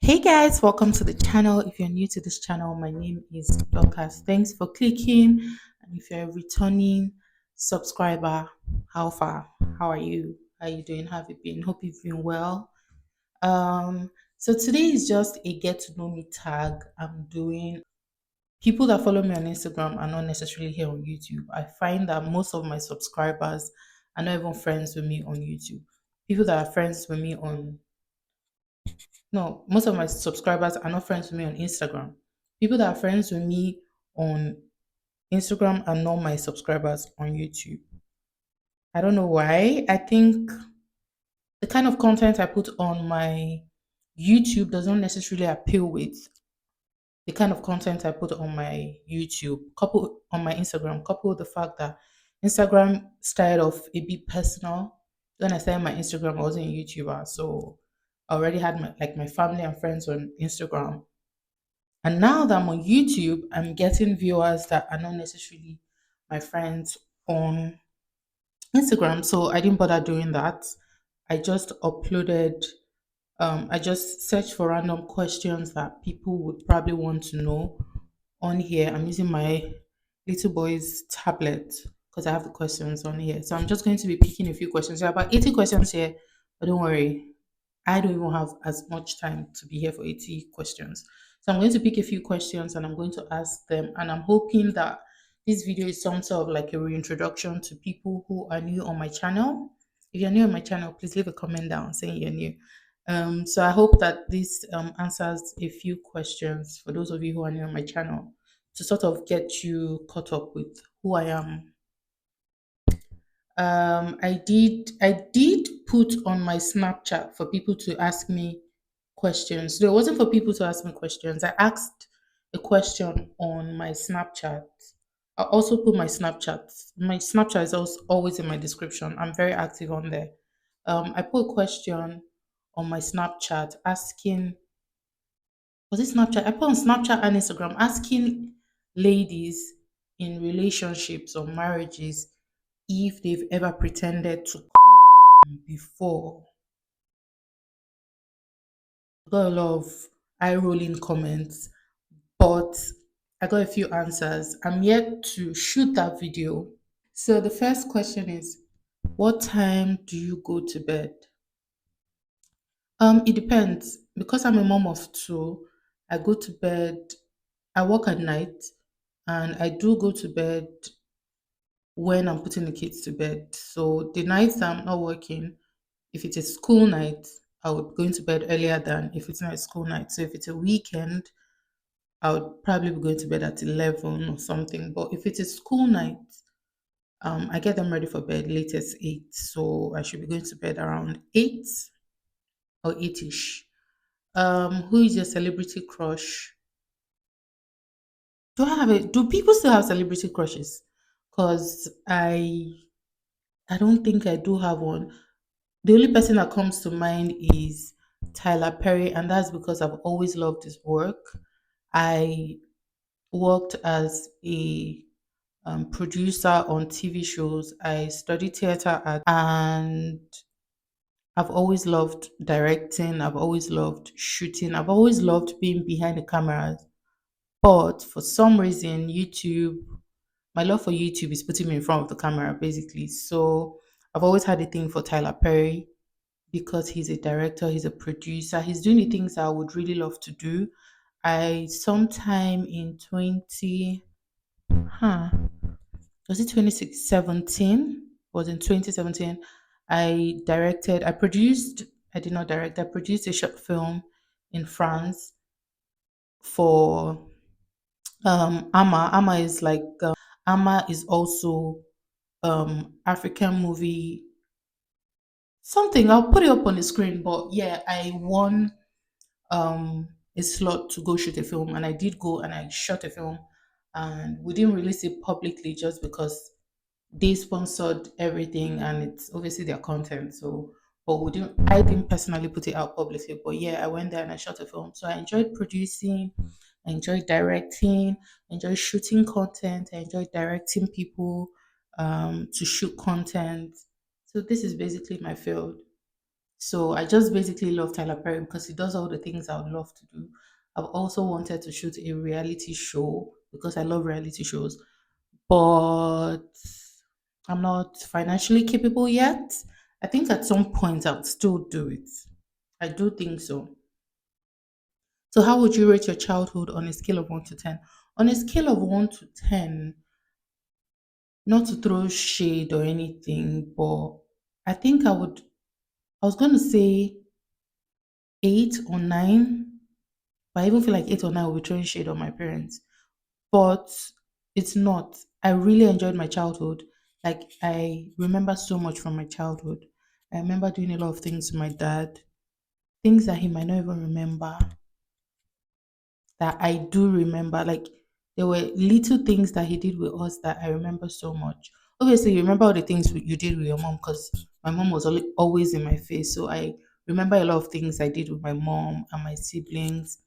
Hey guys, welcome to the channel. If you're new to this channel, my name is Dorcas. Thanks for clicking. And if you're a returning subscriber, how far? How are you? How are you doing? How have you been? Hope you've been well. So today is just a get to know me tag I'm doing. People that follow me on Instagram are not necessarily here on YouTube. I find that most of my subscribers are not even friends with me on YouTube. People that are friends with me on No, most of my subscribers are not friends with me on Instagram. People that are friends with me on Instagram are not my subscribers on YouTube. I don't know why. I think the kind of content I put on my YouTube does not necessarily appeal with the kind of content I put on my YouTube, couple on my Instagram, couple with the fact that Instagram started off a bit personal. When I started my Instagram, I wasn't a YouTuber, so I already had my family and friends on Instagram. And now that I'm on YouTube, I'm getting viewers that are not necessarily my friends on Instagram. So I didn't bother doing that. I just uploaded, I just searched for random questions that people would probably want to know on here. I'm using my little boy's tablet because I have the questions on here. So I'm just going to be picking a few questions. There are about 80 questions here, but don't worry, I don't even have as much time to be here for 80 questions. So I'm going to pick a few questions and I'm going to ask them. And I'm hoping that this video is some sort of like a reintroduction to people who are new on my channel. If you're new on my channel, please leave a comment down saying you're new. So I hope that this answers a few questions for those of you who are new on my channel to sort of get you caught up with who I am. I did put on my Snapchat for people to ask me questions. So it wasn't for people to ask me questions. I asked a question on my Snapchat. I also put my Snapchat. My Snapchat is also always in my description. I'm very active on there. I put a question on my Snapchat asking, was it Snapchat? I put on Snapchat and Instagram asking ladies in relationships or marriages if they've ever pretended to before. Got a lot of eye rolling comments, but I got a few answers. I'm yet to shoot that video. So the first question is, what time do you go to bed? It depends. Because I'm a mom of two, I go to bed, I work at night, and I do go to bed when I'm putting the kids to bed. So the nights I'm not working, if it's a school night, I would go into bed earlier than if it's not a school night. So if it's a weekend, I would probably be going to bed at 11 or something. But if it's a school night, I get them ready for bed latest 8. So I should be going to bed around 8 or 8ish. Who is your celebrity crush? Do people still have celebrity crushes? Because I don't think I do have one. The only person that comes to mind is Tyler Perry, and that's because I've always loved his work. I worked as a producer on TV shows. I studied theater and I've always loved directing. I've always loved shooting. I've always loved being behind the cameras. But for some reason, my love for YouTube is putting me in front of the camera, basically. So I've always had a thing for Tyler Perry because he's a director, he's a producer, he's doing the things I would really love to do. I sometime in 20, huh, was it 2017? Was in 2017. I did not direct, I produced a short film in France for Amma. Amma is also African movie something. I'll put it up on the screen, but yeah, I won a slot to go shoot a film, and I did go and I shot a film, and we didn't release it publicly just because they sponsored everything and it's obviously their content. So, but I didn't personally put it out publicly, but yeah, I went there and I shot a film. So I enjoyed producing, I enjoyed directing, I enjoyed shooting content, I enjoyed directing people to shoot content. So this is basically my field. So I just basically love Tyler Perry because he does all the things I would love to do. I've also wanted to shoot a reality show because I love reality shows, but I'm not financially capable yet. I think at some point I would still do it. I do think so. So, how would you rate your childhood on a scale of 1 to 10? On a scale of 1 to 10, not to throw shade or anything, but I think I was going to say 8 or 9, but I even feel like 8 or 9 will be throwing shade on my parents. But it's not. I really enjoyed my childhood. Like, I remember so much from my childhood. I remember doing a lot of things with my dad, things that he might not even remember, that I do remember. Like there were little things that he did with us that I remember so much. Obviously, you remember all the things you did with your mom because my mom was always in my face. So I remember a lot of things I did with my mom and my siblings.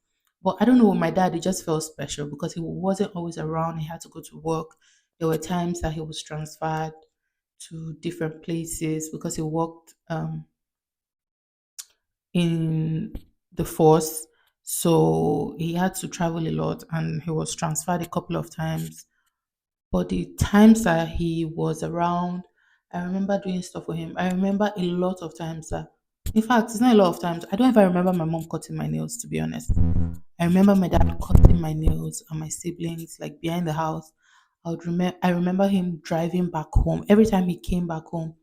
But I don't know, with my dad, it just felt special because he wasn't always around. He had to go to work. There were times that he was transferred to different places because he worked in the force. So he had to travel a lot and he was transferred a couple of times. But the times that he was around, I remember doing stuff for him. I remember a lot of times that, in fact, it's not a lot of times. I don't even remember my mom cutting my nails, to be honest. I remember my dad cutting my nails and my siblings, like behind the house. I remember him driving back home. Every time he came back home,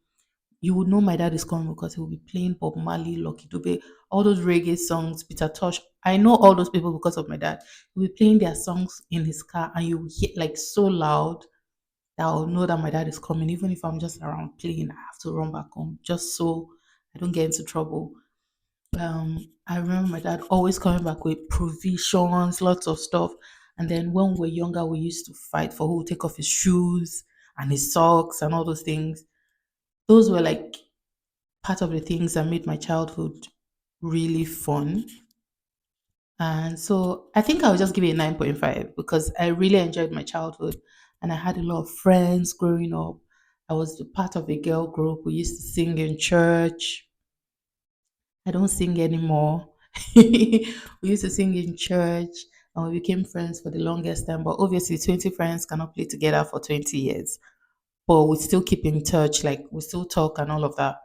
you would know my dad is coming because he will be playing Bob Marley, Lucky Dube, all those reggae songs, Peter Tosh. I know all those people because of my dad. He will be playing their songs in his car and you will hear like so loud that I'll know that my dad is coming. Even if I'm just around playing, I have to run back home just so I don't get into trouble. I remember my dad always coming back with provisions, lots of stuff. And then when we were younger, we used to fight for who would take off his shoes and his socks and all those things. Those were like part of the things that made my childhood really fun. And so I think I'll just give it a 9.5 because I really enjoyed my childhood and I had a lot of friends growing up. I was the part of a girl group. We used to sing in church. I don't sing anymore. We used to sing in church and we became friends for the longest time. But obviously, 20 friends cannot play together for 20 years. But we still keep in touch, like we still talk and all of that.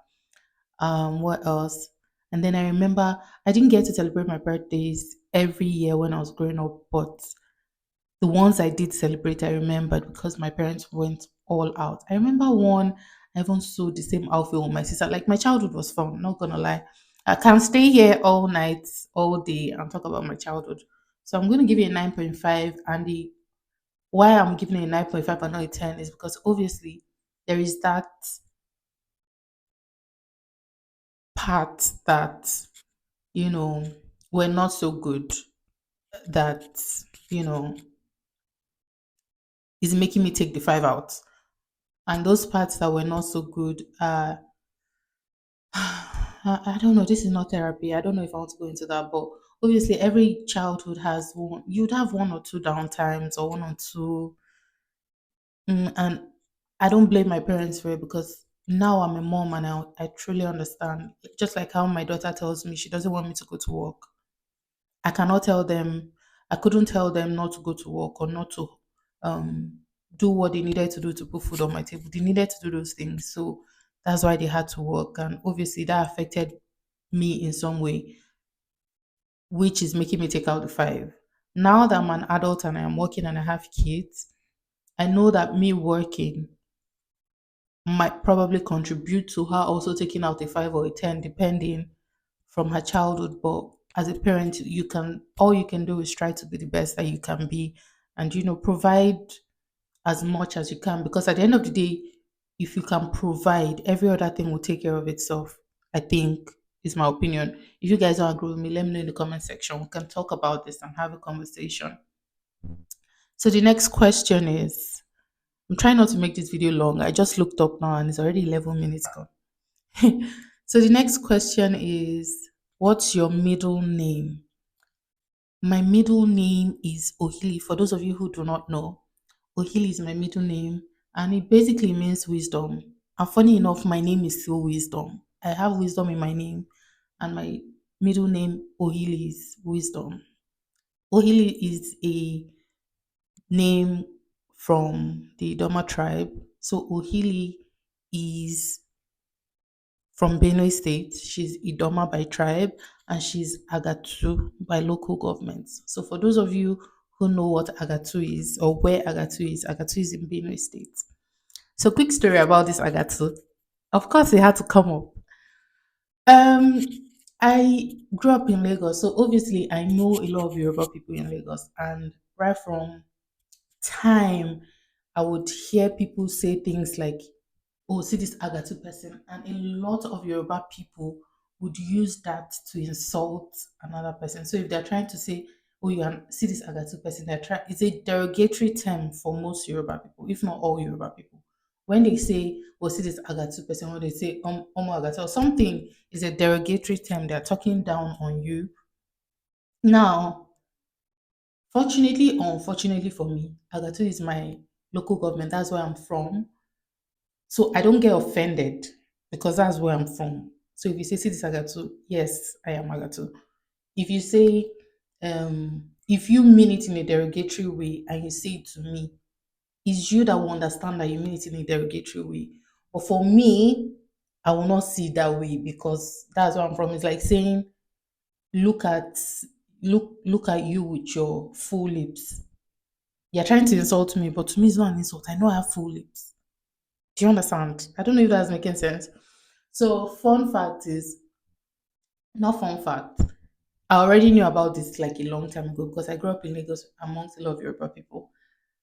What else? And then I remember I didn't get to celebrate my birthdays every year when I was growing up, but the ones I did celebrate, I remembered because my parents went all out. I remember one, I even sewed the same outfit with my sister. Like my childhood was fun, not gonna lie. I can stay here all night, all day, and talk about my childhood. So I'm gonna give you a 9.5. And the why I'm giving it a 9.5 and not a 10 is because obviously there is that part that were not so good, that you know is making me take the 5 out. And those parts that were not so good, I don't know, this is not therapy. I don't know if I want to go into that, but obviously every childhood has one. You'd have one or two down times or one or two. And I don't blame my parents for it because now I'm a mom and I truly understand. Just like how my daughter tells me she doesn't want me to go to work, I cannot tell them, I couldn't tell them not to go to work or not to um, do what they needed to do to put food on my table. They needed to do those things. So that's why they had to work. And obviously that affected me in some way, which is making me take out the 5. Now that I'm an adult and I am working and I have kids, I know that me working might probably contribute to her also taking out a 5 or a 10, depending from her childhood. But as a parent, you can all you can do is try to be the best that you can be, and provide as much as you can, because at the end of the day, if you can provide, every other thing will take care of itself. I think is my opinion. If you guys don't agree with me, let me know in the comment section. We can talk about this and have a conversation. So the next question is, I'm trying not to make this video long. I just looked up now and it's already 11 minutes gone. So the next question is, what's your middle name? My middle name is Ohili. For those of you who do not know, Ohili is my middle name and it basically means wisdom. And funny enough, my name is still wisdom. I have wisdom in my name. and my middle name Ohili is wisdom. Ohili is a name from the Idoma tribe. So Ohili is from Benue State. She's Idoma by tribe and she's Agatu by local government. So for those of you who know what Agatu is or where Agatu is in Benue State. So quick story about this Agatu. Of course, it had to come up. Um, I grew up in Lagos, so obviously I know a lot of Yoruba people in Lagos, and right from time I would hear people say things like, "Oh, see this Agatu person," and a lot of Yoruba people would use that to insult another person. So if they're trying to say, "Oh, see this Agatu person," they're trying. It's a derogatory term for most Yoruba people, if not all Yoruba people. When they say, "Oh, see this Agatu person," or they say, Omo Agatu," or something is a derogatory term. They're talking down on you. Now, fortunately or unfortunately for me, Agatu is my local government. That's where I'm from. So I don't get offended because that's where I'm from. So if you say "See this Agatu," yes, I am Agatu. If you say, if you mean it in a derogatory way and you say it to me, it's you that will understand that you mean it in a derogatory way. But for me, I will not see it that way because that's where I'm from. It's like saying, look at look at you with your full lips. You're trying to insult me, but to me it's not an insult. I know I have full lips. Do you understand? I don't know if that's making sense. So, fun fact is not fun fact. I already knew about this like a long time ago because I grew up in Lagos amongst a lot of Yoruba people.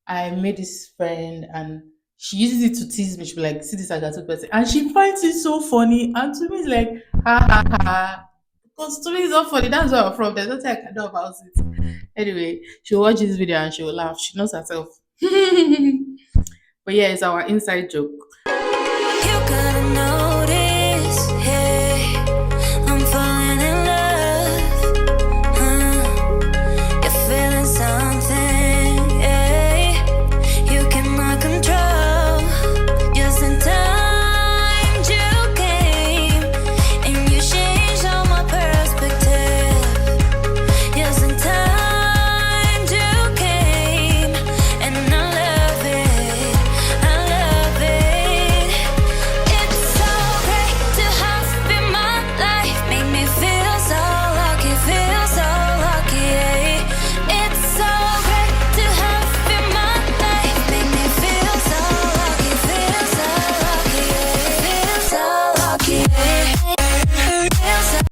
I made this friend and she uses it to tease me. She'll be like, "See this Agatha person," and she finds it so funny. And to me, it's like, ha ha ha. Because to me, it's not funny. That's where I'm from. There's nothing I can do about it. Anyway, she'll watch this video and she'll laugh. She knows herself. But yeah, it's our inside joke. You gotta know